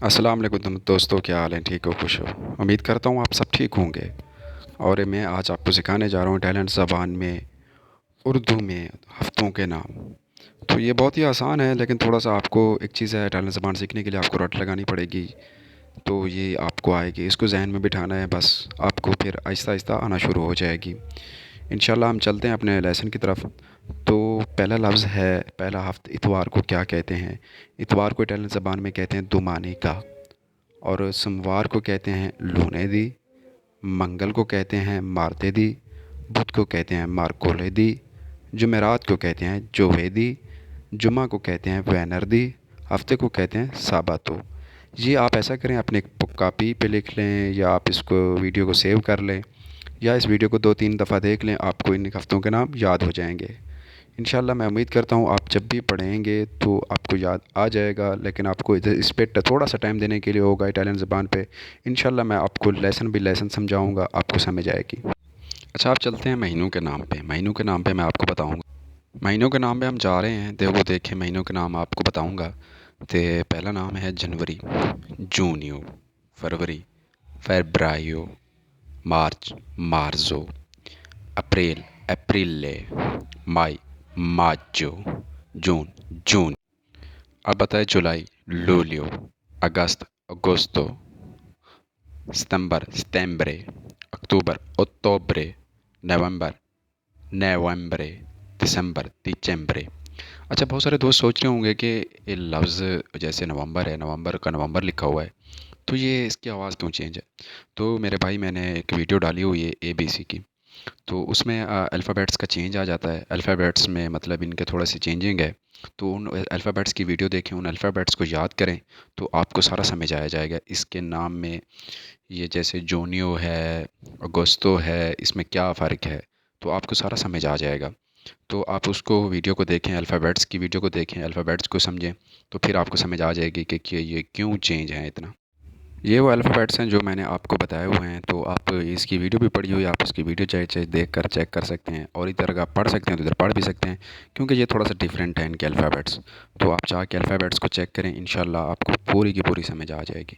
अस्सलाम वालेकुम दोस्तों, क्या हाल है? ठीक हो, खुश हो? उम्मीद करता हूँ आप सब ठीक होंगे। और मैं आज आपको सिखाने जा रहा हूँ इटालियन ज़बान में उर्दू में हफ्तों के नाम। तो ये बहुत ही आसान है, लेकिन थोड़ा सा आपको एक चीज़ है, इटालियन ज़बान सीखने के लिए आपको रट लगानी पड़ेगी। तो ये आपको आएगी, इसको जहन में बिठाना है बस। आपको फिर आहिस्ता आहिस्ता आना शुरू हो जाएगी। इंशाल्लाह हम चलते हैं अपने लेसन की तरफ। तो पहला लफ्ज़ है, पहला हफ्त इतवार को क्या कहते हैं? इतवार को इटालियन ज़बान में कहते हैं दोमानिका। और सोमवार को कहते हैं लूनेदी। मंगल को कहते हैं मार्तेदी। बुध को कहते हैं मार्कोलेदी। जुमेरात को कहते हैं जोवेदी। जुमा को कहते हैं वेनरदी। हफ्ते को कहते हैं साबातो। ये आप ऐसा करें, अपने कॉपी पे लिख लें, या आप इसको वीडियो को सेव कर लें, या इस वीडियो को 2-3 दफ़ा देख लें, आपको इन हफ्तों के नाम याद हो जाएंगे। इंशाल्लाह मैं उम्मीद करता हूँ आप जब भी पढ़ेंगे तो आपको याद आ जाएगा, लेकिन आपको इस पे थोड़ा सा टाइम देने के लिए होगा इटालियन ज़बान पे। इंशाल्लाह मैं आपको लेसन समझाऊँगा, आपको समझ आएगी। अच्छा, आप चलते हैं महीनों के नाम पे। महीनों के नाम पे मैं आपको बताऊँगा। महीनों के नाम पे हम जा रहे हैं, देखो देखें महीनों के नाम आपको बताऊँगा। तो पहला नाम है जनवरी, जूनियो, फरवरी, फेब्रायो, मार्च, मार्जो, अप्रैल, अप्रिले, मई, मार्चो, जून, जून। अब बताएं जुलाई, लूलियो, अगस्त, अगोस्तो, सितंबर, सितंबरे, अक्टूबर, अक्टूबरे, नवंबर, नवंबरे, दिसंबर, दिसंबरे। अच्छा, बहुत सारे दोस्त सोच रहे होंगे कि ये लफ्ज़ जैसे नवंबर है, नवंबर का नवंबर लिखा हुआ है, तो ये इसकी आवाज़ क्यों चेंज है? तो मेरे भाई, मैंने एक वीडियो डाली हुई है ABC की। तो उसमें अल्फ़ाबेट्स का चेंज आ जाता है। अल्फ़ाबेट्स में मतलब इनके थोड़ा सी चेंजिंग है। तो उन अल्फ़ाबेट्स की वीडियो देखें, उन अल्फ़ाबेट्स को याद करें, तो आपको सारा समझ आ जाएगा इसके नाम में। ये जैसे जूनियो है, अगोस्तो है, इसमें क्या फ़र्क है, तो आपको सारा समझ आ जाएगा। तो आप उसको वीडियो को देखें, अल्फ़ाबेट्स की वीडियो को देखें, अल्फ़ाबेट्स को समझें, तो फिर आपको समझ आ जाएगी कि ये क्यों चेंज है इतना। ये वो अल्फ़ाबेट्स हैं जो मैंने आपको बताए हुए हैं। तो आप इसकी वीडियो भी पढ़ी हुई है, आप इसकी वीडियो चाहे चाहे देख कर चेक कर सकते हैं, और इधर अगर आप पढ़ सकते हैं तो इधर पढ़ भी सकते हैं, क्योंकि ये थोड़ा सा डिफरेंट है इनके अल्फ़ाबेट्स। तो आप चाह के अल्फ़ाबेट्स को चेक करें, इंशाल्लाह आपको पूरी की पूरी समझ आ जाएगी।